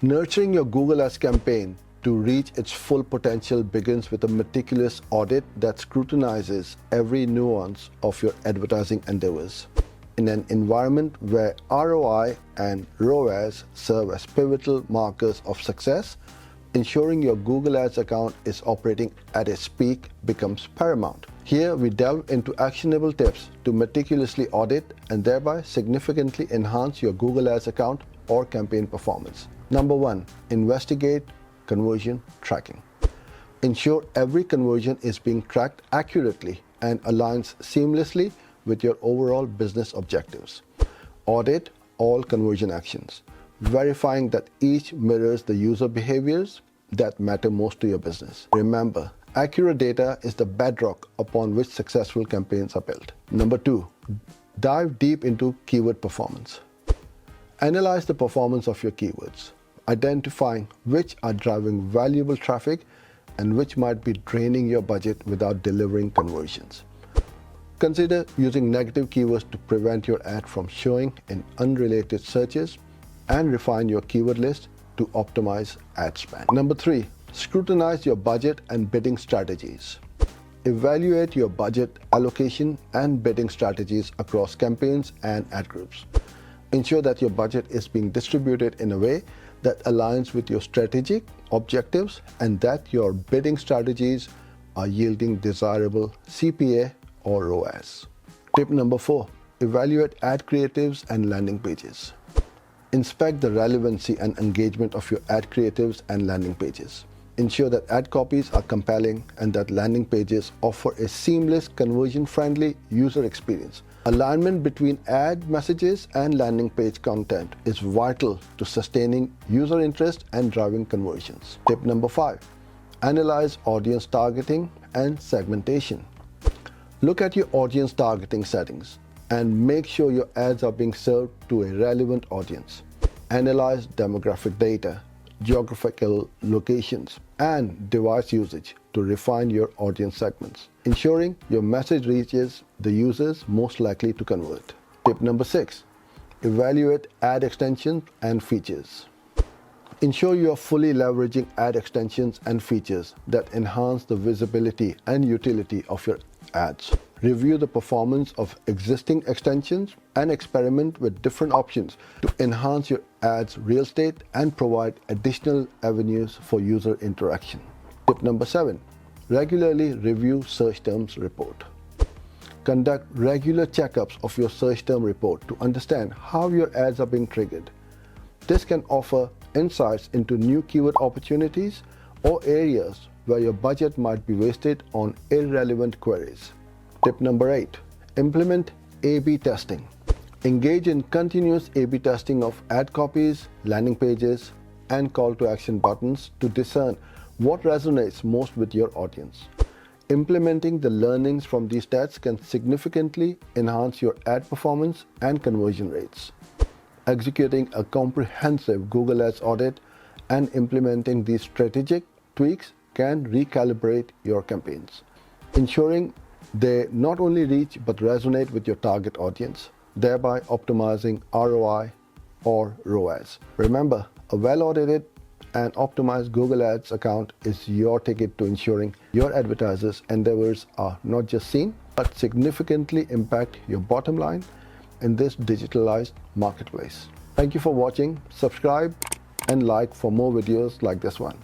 Nurturing your Google Ads campaign to reach its full potential begins with a meticulous audit that scrutinizes every nuance of your advertising endeavors. In an environment where ROI and ROAS serve as pivotal markers of success, ensuring your Google Ads account is operating at its peak becomes paramount. Here we delve into actionable tips to meticulously audit and thereby significantly enhance your Google Ads account or campaign performance. Number 1. Investigate conversion tracking. Ensure every conversion is being tracked accurately and aligns seamlessly with your overall business objectives. Audit all conversion actions, verifying that each mirrors the user behaviors that matter most to your business. Remember, accurate data is the bedrock upon which successful campaigns are built. Number 2, dive deep into keyword performance. Analyze the performance of your keywords, identifying which are driving valuable traffic and which might be draining your budget without delivering conversions. Consider using negative keywords to prevent your ad from showing in unrelated searches and refine your keyword list to optimize ad spend. Number 3, scrutinize your budget and bidding strategies. Evaluate your budget allocation and bidding strategies across campaigns and ad groups. Ensure that your budget is being distributed in a way that aligns with your strategic objectives and that your bidding strategies are yielding desirable CPA or ROAS. Tip number 4, evaluate ad creatives and landing pages. Inspect the relevancy and engagement of your ad creatives and landing pages. Ensure that ad copies are compelling and that landing pages offer a seamless, conversion-friendly user experience. Alignment between ad messages and landing page content is vital to sustaining user interest and driving conversions. Tip number 5, analyze audience targeting and segmentation. Look at your audience targeting settings and make sure your ads are being served to a relevant audience. Analyze demographic data, geographical locations, and device usage to refine your audience segments, ensuring your message reaches the users most likely to convert. Tip number 6, evaluate ad extensions and features. Ensure you are fully leveraging ad extensions and features that enhance the visibility and utility of your ads. Review the performance of existing extensions and experiment with different options to enhance your ads' real estate and provide additional avenues for user interaction. Tip number 7, regularly review search terms report. Conduct regular checkups of your search term report to understand how your ads are being triggered. This can offer insights into new keyword opportunities or areas where your budget might be wasted on irrelevant queries. Tip number 8, implement A/B testing. Engage in continuous A/B testing of ad copies, landing pages, and call to action buttons to discern what resonates most with your audience. Implementing the learnings from these tests can significantly enhance your ad performance and conversion rates. Executing a comprehensive Google Ads audit and implementing these strategic tweaks can recalibrate your campaigns, ensuring they not only reach but resonate with your target audience, thereby optimizing ROI or ROAS. Remember, a well-audited and optimized Google Ads account is your ticket to ensuring your advertisers' endeavors are not just seen, but significantly impact your bottom line in this digitalized marketplace. Thank you for watching. Subscribe and like for more videos like this one.